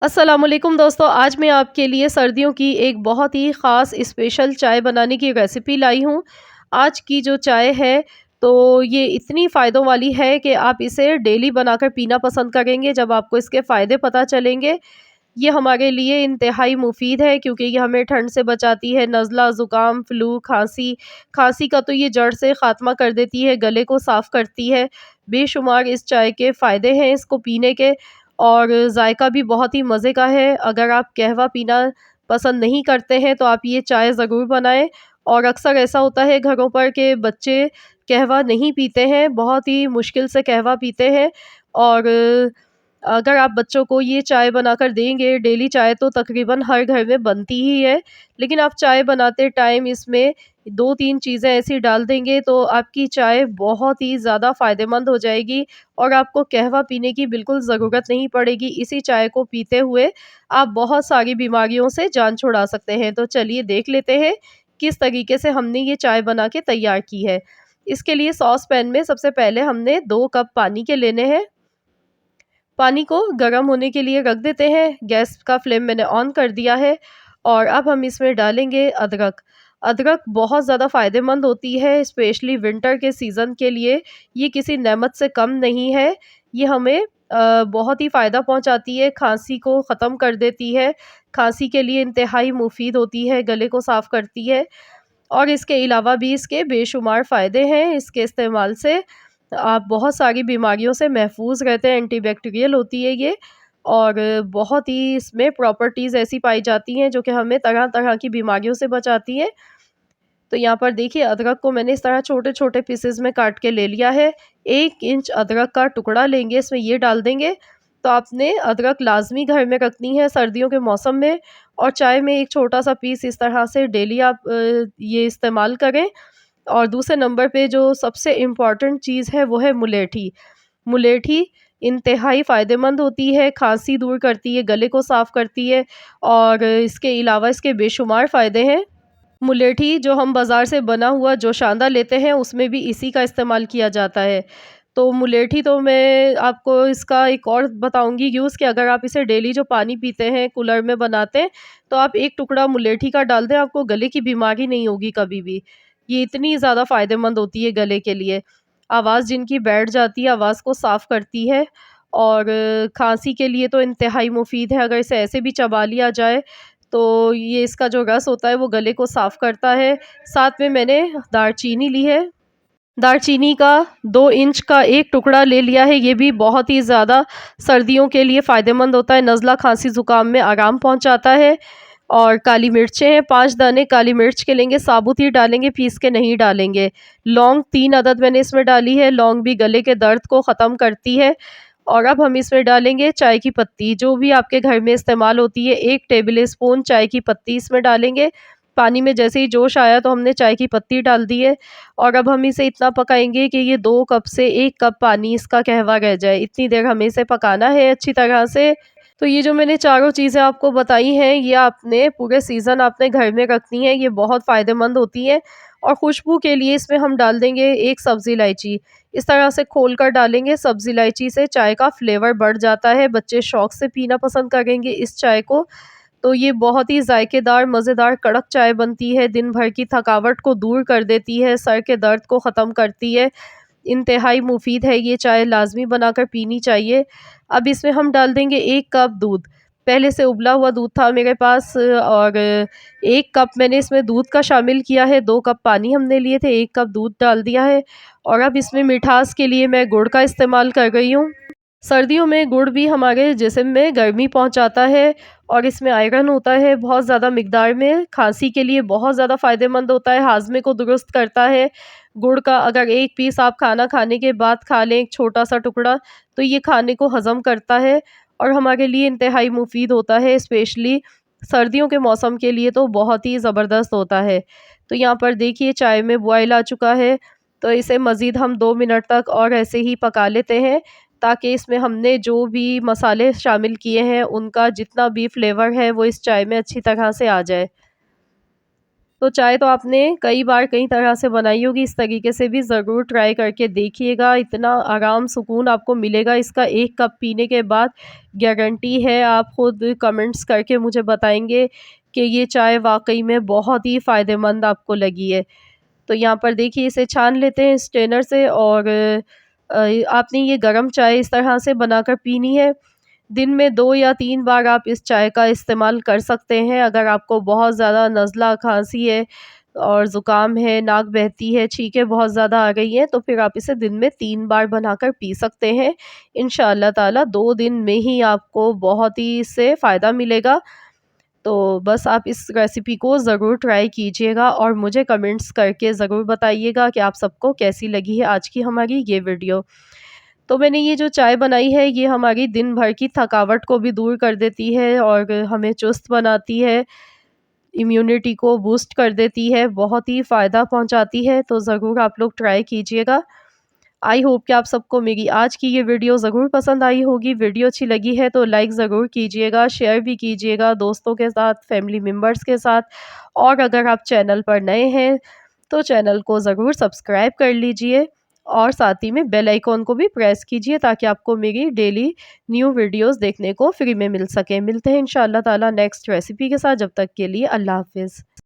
अस्सलाम वालेकुम दोस्तों, आज मैं आपके लिए सर्दियों की एक बहुत ही ख़ास स्पेशल चाय बनाने की रेसिपी लाई हूँ। आज की जो चाय है तो ये इतनी फ़ायदों वाली है कि आप इसे डेली बनाकर पीना पसंद करेंगे जब आपको इसके फ़ायदे पता चलेंगे। ये हमारे लिए इंतहाई मुफ़ीद है क्योंकि ये हमें ठंड से बचाती है, नज़ला, ज़ुकाम, फ्लू, खाँसी। खाँसी का तो ये जड़ से ख़ात्मा कर देती है, गले को साफ़ करती है। बेशुमार इस चाय के फ़ायदे हैं इसको पीने के और जायका भी बहुत ही मज़े का है। अगर आप कहवा पीना पसंद नहीं करते हैं तो आप ये चाय ज़रूर बनाएँ। और अक्सर ऐसा होता है घरों पर कि बच्चे कहवा नहीं पीते हैं, बहुत ही मुश्किल से कहवा पीते हैं और अगर आप बच्चों को ये चाय बनाकर देंगे, डेली चाय तो तकरीबन हर घर में बनती ही है, लेकिन आप चाय बनाते टाइम इसमें 2-3 चीज़ें ऐसी डाल देंगे तो आपकी चाय बहुत ही ज़्यादा फ़ायदेमंद हो जाएगी और आपको कहवा पीने की बिल्कुल ज़रूरत नहीं पड़ेगी। इसी चाय को पीते हुए आप बहुत सारी बीमारियों से जान छुड़ा सकते हैं। तो चलिए देख लेते हैं किस तरीके से हमने ये चाय बना के तैयार की है। इसके लिए सॉस पैन में सबसे पहले हमने 2 कप पानी के लेने हैं। पानी को गर्म होने के लिए रख देते हैं। गैस का फ्लेम मैंने ऑन कर दिया है और अब हम इसमें डालेंगे अदरक। अदरक बहुत ज़्यादा फ़ायदेमंद होती है स्पेशली विंटर के सीज़न के लिए। ये किसी नेमत से कम नहीं है। ये हमें बहुत ही फ़ायदा पहुँचाती है, खाँसी को ख़त्म कर देती है। खाँसी के लिए इंतहाई मुफ़ीद होती है, गले को साफ़ करती है और इसके अलावा भी इसके बेशुमार फ़ायदे हैं। इसके इस्तेमाल से आप बहुत सारी बीमारियों से महफूज़ रहते हैं, एंटीबैक्टीरियल होती है ये और बहुत ही इसमें प्रॉपर्टीज़ ऐसी पाई जाती हैं जो कि हमें तरह-तरह की बीमारियों से बचाती हैं। तो यहाँ पर देखिए अदरक को मैंने इस तरह छोटे-छोटे पीसेज़ में काट के ले लिया है। 1 इंच अदरक का टुकड़ा लेंगे, इसमें ये डाल देंगे। तो आपने अदरक लाज़मी घर में रखनी है सर्दियों के मौसम में और चाय में एक छोटा-सा पीस इस तरह से डेली आप ये इस्तेमाल करें। और दूसरे नंबर पे जो सबसे इम्पोर्टेंट चीज़ है वो है मुलेठी। मुलेठी इंतहाई फ़ायदेमंद होती है, खाँसी दूर करती है, गले को साफ़ करती है और इसके अलावा इसके बेशुमार फ़ायदे हैं। मुलेठी जो हम बाज़ार से बना हुआ जोशांदा लेते हैं उसमें भी इसी का इस्तेमाल किया जाता है। तो मुलेठी तो मैं आपको इसका एक और बताऊँगी यूज़ कि अगर आप इसे डेली जो पानी पीते हैं, कूलर में बनाते हैं, तो आप 1 टुकड़ा मुलेठी का डाल दें, आपको गले की बीमारी नहीं होगी कभी भी। ये इतनी ज़्यादा फ़ायदेमंद होती है गले के लिए। आवाज़ जिनकी बैठ जाती है, आवाज़ को साफ़ करती है और खाँसी के लिए तो इंतहाई मुफ़ीद है, अगर इसे ऐसे भी चबा लिया जाए तो ये इसका जो रस होता है वो गले को साफ़ करता है। साथ में मैंने दालचीनी ली है। दालचीनी का 2 इंच का एक टुकड़ा ले लिया है, ये भी बहुत ही ज़्यादा सर्दियों के लिए फ़ायदेमंद होता है, नज़ला, खाँसी, ज़ुकाम में आराम पहुँचाता है। और काली मिर्चें हैं, 5 दाने काली मिर्च के लेंगे, साबुत ही डालेंगे, पीस के नहीं डालेंगे। लौंग 3 अदद मैंने इसमें डाली है, लौंग भी गले के दर्द को ख़त्म करती है। और अब हम इसमें डालेंगे चाय की पत्ती, जो भी आपके घर में इस्तेमाल होती है, 1 टेबल स्पून चाय की पत्ती इसमें डालेंगे। पानी में जैसे ही जोश आया तो हमने चाय की पत्ती डाल दी है और अब हम इसे इतना पकाएँगे कि ये 2 कप से 1 कप पानी इसका कहवा रह जाए, इतनी देर हमें इसे पकाना है अच्छी तरह से। तो ये जो मैंने चारों चीज़ें आपको बताई हैं, ये आपने पूरे सीज़न आपने घर में रखनी है, ये बहुत फ़ायदेमंद होती हैं। और खुशबू के लिए इसमें हम डाल देंगे 1 सब्ज़ी इलायची। इस तरह से खोल कर डालेंगे, सब्ज़ी इलायची से चाय का फ्लेवर बढ़ जाता है, बच्चे शौक से पीना पसंद करेंगे इस चाय को। तो ये बहुत ही ज़ायकेदार, मज़ेदार, कड़क चाय बनती है, दिन भर की थकावट को दूर कर देती है, सर के दर्द को ख़त्म करती है। इंतहाई मुफ़ीद है ये चाय, लाज़मी बनाकर पीनी चाहिए। अब इसमें हम डाल देंगे 1 कप दूध। पहले से उबला हुआ दूध था मेरे पास और 1 कप मैंने इसमें दूध का शामिल किया है, 2 कप पानी हमने लिए थे, 1 कप दूध डाल दिया है और अब इसमें मिठास के लिए मैं गुड़ का इस्तेमाल कर रही हूँ। सर्दियों में गुड़ भी हमारे जिस्म में गर्मी पहुंचाता है और इसमें आयरन होता है बहुत ज़्यादा मिकदार में, खांसी के लिए बहुत ज़्यादा फ़ायदेमंद होता है, हाजमे को दुरुस्त करता है। गुड़ का अगर 1 पीस आप खाना खाने के बाद खा लें, एक छोटा-सा टुकड़ा, तो ये खाने को हज़म करता है और हमारे लिए इंतहाई मुफ़ीद होता है, स्पेशली सर्दियों के मौसम के लिए तो बहुत ही ज़बरदस्त होता है। तो यहाँ पर देखिए चाय में बॉयल आ चुका है, तो इसे मज़ीद हम 2 मिनट तक और ऐसे ही पका लेते हैं ताकि इसमें हमने जो भी मसाले शामिल किए हैं उनका जितना भी फ्लेवर है वो इस चाय में अच्छी तरह से आ जाए। तो चाय तो आपने कई बार कई तरह से बनाई होगी, इस तरीके से भी ज़रूर ट्राई करके देखिएगा। इतना आराम सुकून आपको मिलेगा इसका 1 कप पीने के बाद, गारंटी है। आप खुद कमेंट्स करके मुझे बताएँगे कि ये चाय वाक़ई में बहुत ही फ़ायदेमंद आपको लगी है। तो यहाँ पर देखिए इसे छान लेते हैं स्ट्रेनर से, और आपने ये गरम चाय इस तरह से बनाकर पीनी है। दिन में 2 या 3 बार आप इस चाय का इस्तेमाल कर सकते हैं। अगर आपको बहुत ज़्यादा नज़ला, खाँसी है और ज़ुकाम है, नाक बहती है, छींकें बहुत ज़्यादा आ रही हैं, तो फिर आप इसे दिन में 3 बार बनाकर पी सकते हैं। इंशाअल्लाह ताला 2 दिन में ही आपको बहुत ही इससे फ़ायदा मिलेगा। तो बस आप इस रेसिपी को ज़रूर ट्राई कीजिएगा और मुझे कमेंट्स करके ज़रूर बताइएगा कि आप सबको कैसी लगी है आज की हमारी ये वीडियो। तो मैंने ये जो चाय बनाई है, ये हमारी दिन भर की थकावट को भी दूर कर देती है और हमें चुस्त बनाती है, इम्यूनिटी को बूस्ट कर देती है, बहुत ही फ़ायदा पहुँचाती है। तो ज़रूर आप लोग ट्राई कीजिएगा। आई होप कि आप सबको मेरी आज की ये वीडियो ज़रूर पसंद आई होगी। वीडियो अच्छी लगी है तो लाइक ज़रूर कीजिएगा, शेयर भी कीजिएगा दोस्तों के साथ, फैमिली मेम्बर्स के साथ। और अगर आप चैनल पर नए हैं तो चैनल को ज़रूर सब्सक्राइब कर लीजिए और साथ ही में बेल आइकॉन को भी प्रेस कीजिए ताकि आपको मेरी डेली न्यू वीडियोज़ देखने को फ्री में मिल सके। मिलते हैं इंशाअल्लाह ताला नेक्स्ट रेसिपी के साथ, जब तक के लिए अल्लाह हाफ़िज़।